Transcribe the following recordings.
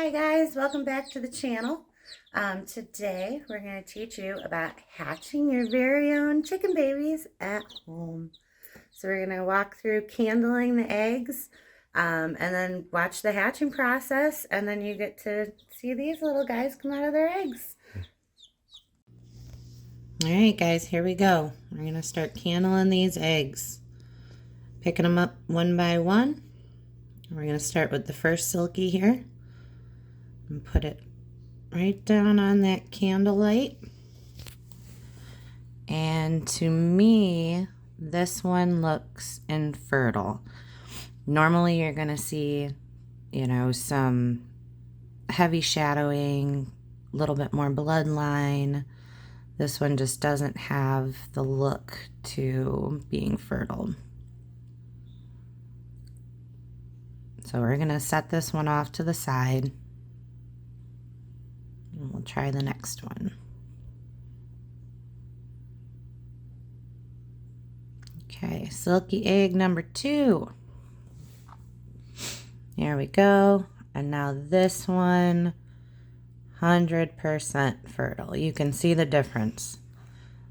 Hi guys, welcome back to the channel. Today we're going to teach you about hatching your very own chicken babies at home. So we're going to walk through candling the eggs and then watch the hatching process, and then you get to see these little guys come out of their eggs. Alright guys, here we go. We're going to start candling these eggs. Picking them up one by one. We're going to start with the first silky here. And put it right down on that candlelight. And to me, this one looks infertile. Normally you're going to see, some heavy shadowing, a little bit more bloodline. This one just doesn't have the look to being fertile. So we're going to set this one off to the side. And we'll try the next one. Okay, silky egg number 2. There we go. And now this one, 100% fertile. You can see the difference.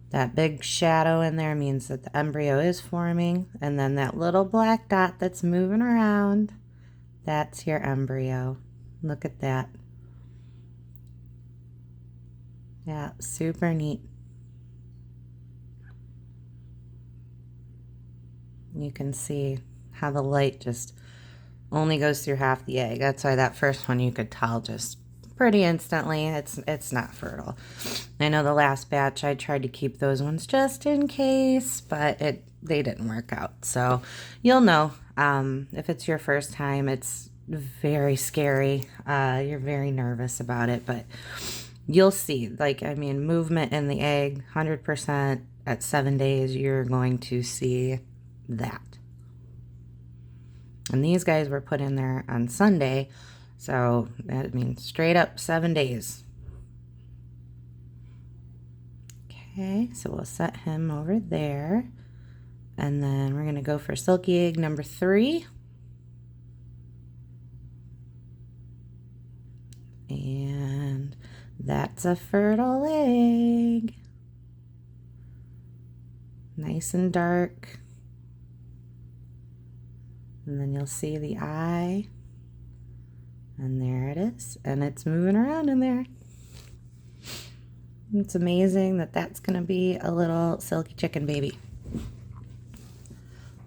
That big shadow in there means that the embryo is forming. And then that little black dot that's moving around, that's your embryo. Look at that. Yeah, super neat. You can see how the light just only goes through half the egg. That's why that first one you could tell just pretty instantly it's not fertile. I know the last batch I tried to keep those ones just in case, but they didn't work out. So you'll know if it's your first time. It's very scary. You're very nervous about it, but you'll see, movement in the egg, 100% at 7 days, you're going to see that. And these guys were put in there on Sunday, so that means straight up 7 days. Okay, so we'll set him over there. And then we're going to go for silky egg number 3. And that's a fertile egg. Nice and dark. And then you'll see the eye. And there it is. And it's moving around in there. It's amazing that that's going to be a little silky chicken baby.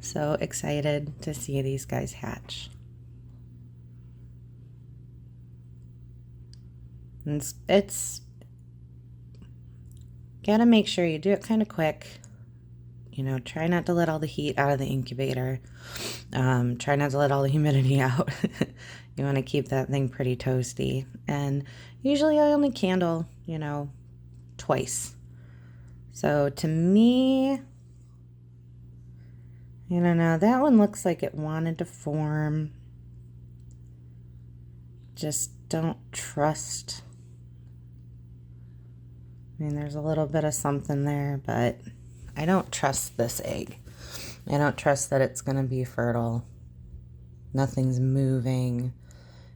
So excited to see these guys hatch. It's gotta make sure you do it kind of quick. Try not to let all the heat out of the incubator. Try not to let all the humidity out. You want to keep that thing pretty toasty. And usually I only candle, twice. So to me, I don't know, that one looks like it wanted to form. Just don't trust. There's a little bit of something there, but I don't trust this egg. I don't trust that it's going to be fertile. Nothing's moving.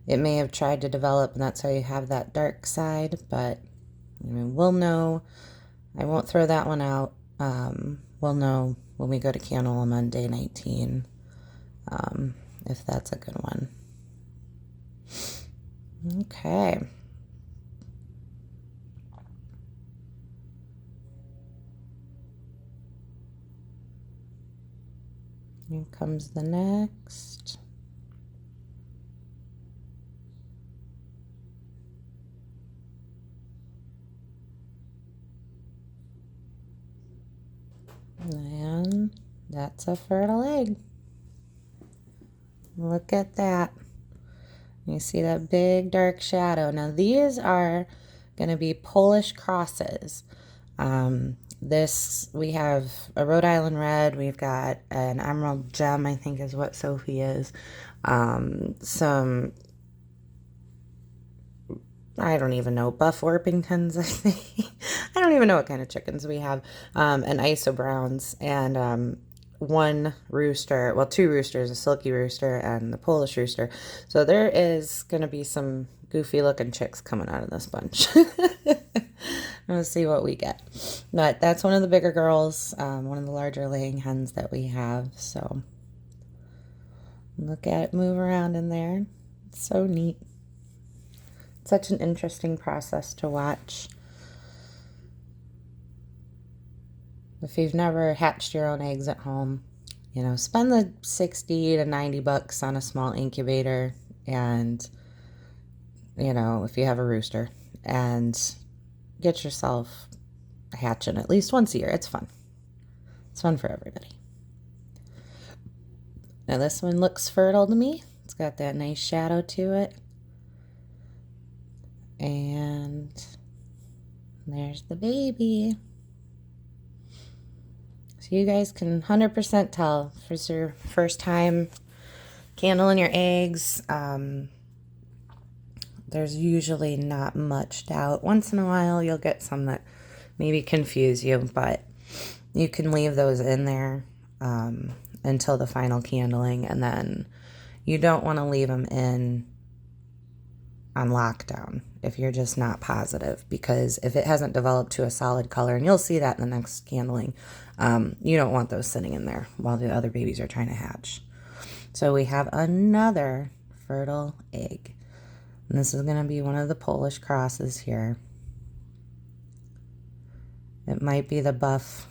It may have tried to develop, and that's why you have that dark side, but we'll know. I won't throw that one out. We'll know when we go to candle them on day 19, if that's a good one. Okay. Here comes the next. And that's a fertile egg. Look at that. You see that big dark shadow. Now these are going to be Polish crosses. We have a Rhode Island red. We've got an emerald gem, I think is what Sophie is. Some, I don't even know, Buff Orpingtons, I think. I don't even know what kind of chickens we have. And ISO Browns, and one rooster, well, two roosters, a silky rooster and the Polish rooster. So there is going to be some goofy looking chicks coming out of this bunch. Let's see what we get. But that's one of the bigger girls, one of the larger laying hens that we have. So look at it move around in there. It's so neat. Such an interesting process to watch. If you've never hatched your own eggs at home, you know, spend the 60 to 90 bucks on a small incubator, and, you know, if you have a rooster, and get yourself hatching at least once a year. It's fun. It's fun for everybody. Now this one looks fertile to me. It's got that nice shadow to it. And there's the baby. So you guys can 100% tell if it's your first time candling your eggs. There's usually not much doubt. Once in a while you'll get some that maybe confuse you, but you can leave those in there until the final candling, and then you don't want to leave them in on lockdown if you're just not positive, because if it hasn't developed to a solid color, and you'll see that in the next candling, you don't want those sitting in there while the other babies are trying to hatch. So we have another fertile egg, and this is going to be one of the Polish crosses here. It might be the buff.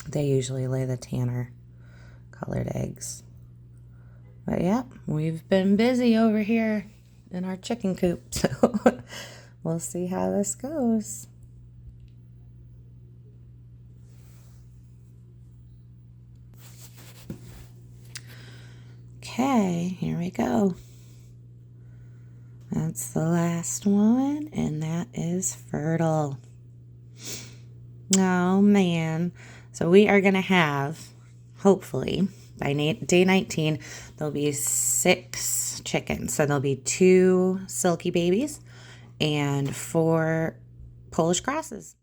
They usually lay the tanner colored eggs. But yeah, we've been busy over here in our chicken coop, so we'll see how this goes. Okay, here we go. That's the last one, and that is fertile. Oh man. So we are going to have, hopefully, by day 19, there'll be 6 chickens. So there'll be 2 silky babies and 4 Polish crosses.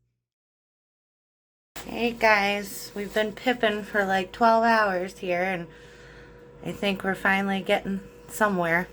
Hey guys, we've been pipping for like 12 hours here, and I think we're finally getting somewhere.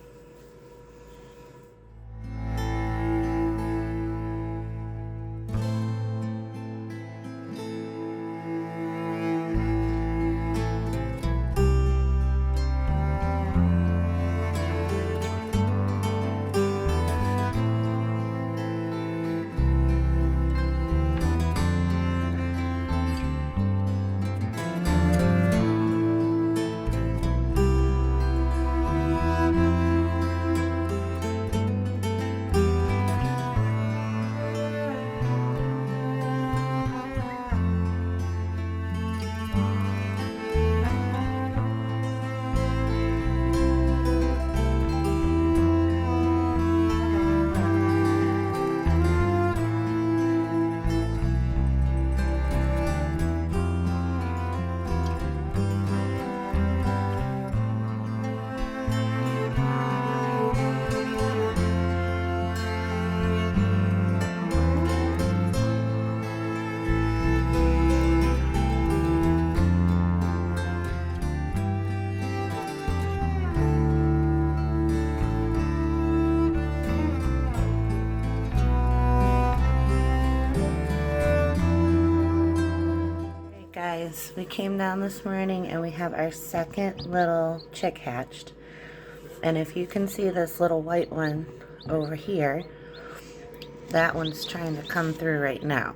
Guys, we came down this morning and we have our second little chick hatched, and if you can see this little white one over here, that one's trying to come through right now.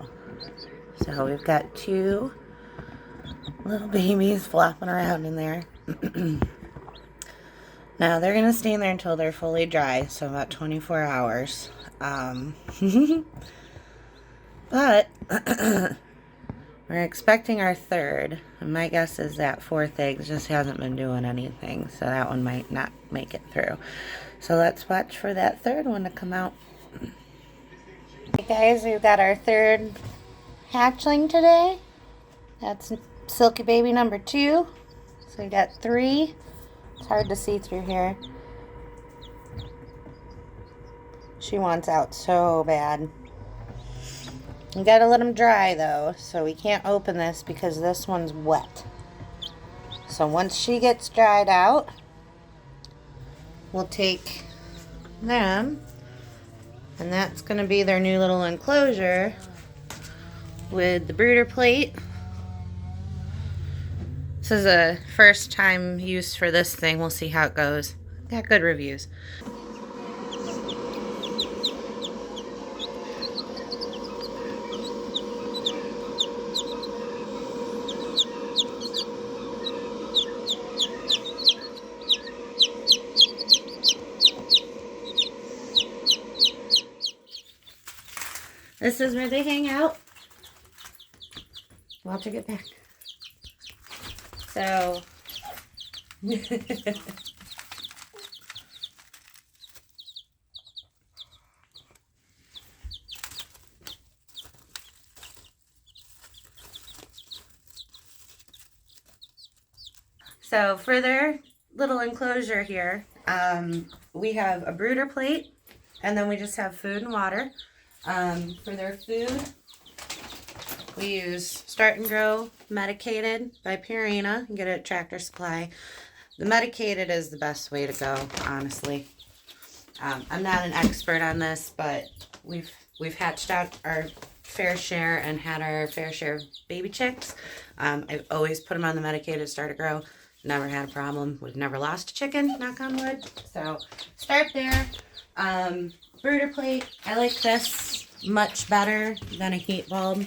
So we've got 2 little babies flopping around in there. Now they're gonna stay in there until they're fully dry, so about 24 hours. But we're expecting our third, and my guess is that 4th egg just hasn't been doing anything, so that one might not make it through. So let's watch for that third one to come out. Hey guys, we've got our third hatchling today. That's silky baby number 2. So we got 3. It's hard to see through here. She wants out so bad. We gotta let them dry though, so we can't open this because this one's wet. So once she gets dried out, we'll take them. And that's going to be their new little enclosure with the brooder plate. This is a first time use for this thing. We'll see how it goes. Got good reviews. This is where they hang out. Watch her get back. So, so for their little enclosure here, we have a brooder plate, and then we just have food and water. For their food, we use Start and Grow Medicated by Purina. You can get it at Tractor Supply. The medicated is the best way to go, honestly. I'm not an expert on this, but we've hatched out our fair share and had our fair share of baby chicks. I've always put them on the medicated Start to Grow. Never had a problem. We've never lost a chicken, knock on wood. So start there. Brooder plate. I like this much better than a heat bulb.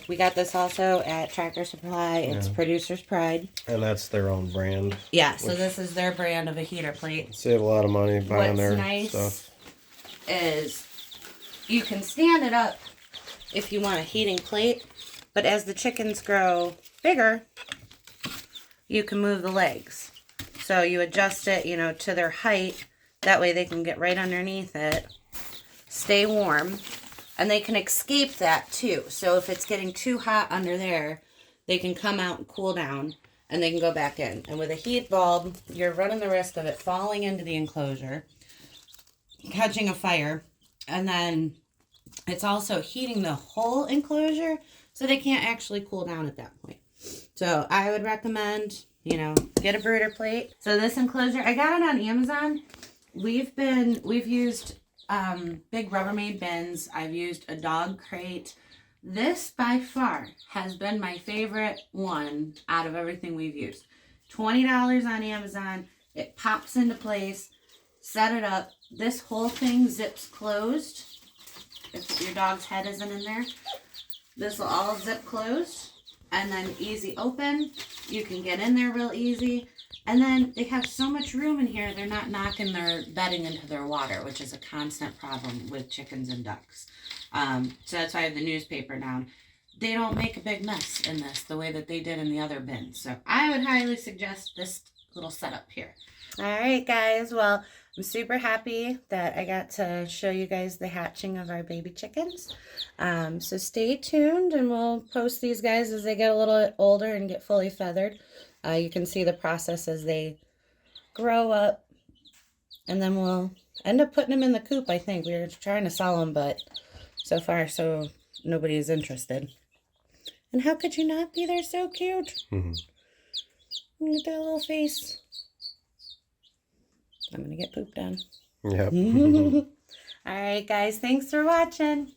We got this also at Tractor Supply. It's Producer's Pride. And that's their own brand. Yeah, so this is their brand of a heater plate. Save a lot of money buying their nice stuff. Is you can stand it up if you want a heating plate, but as the chickens grow bigger, you can move the legs. So you adjust it, you know, to their height. That way they can get right underneath it, stay warm. And they can escape that too. So if it's getting too hot under there, they can come out and cool down and they can go back in. And with a heat bulb, you're running the risk of it falling into the enclosure, catching a fire, and then it's also heating the whole enclosure, so they can't actually cool down at that point. So I would recommend, you know, get a brooder plate. So this enclosure, I got it on Amazon. We've used big Rubbermaid bins. I've used a dog crate. This by far has been my favorite one out of everything we've used. $20 on Amazon. It pops into place. Set it up. This whole thing zips closed. If your dog's head isn't in there, this will all zip closed and then easy open. You can get in there real easy. And then they have so much room in here, they're not knocking their bedding into their water, which is a constant problem with chickens and ducks. So that's why I have the newspaper down. They don't make a big mess in this the way that they did in the other bins. So I would highly suggest this little setup here. All right, guys. Well, I'm super happy that I got to show you guys the hatching of our baby chickens. So stay tuned, and we'll post these guys as they get a little older and get fully feathered. You can see the process as they grow up, and then we'll end up putting them in the coop, I think. We were trying to sell them, but so far, so nobody is interested. And how could you not be? They're so cute. Look at that little face. I'm going to get pooped on. Yep. All right, guys. Thanks for watching.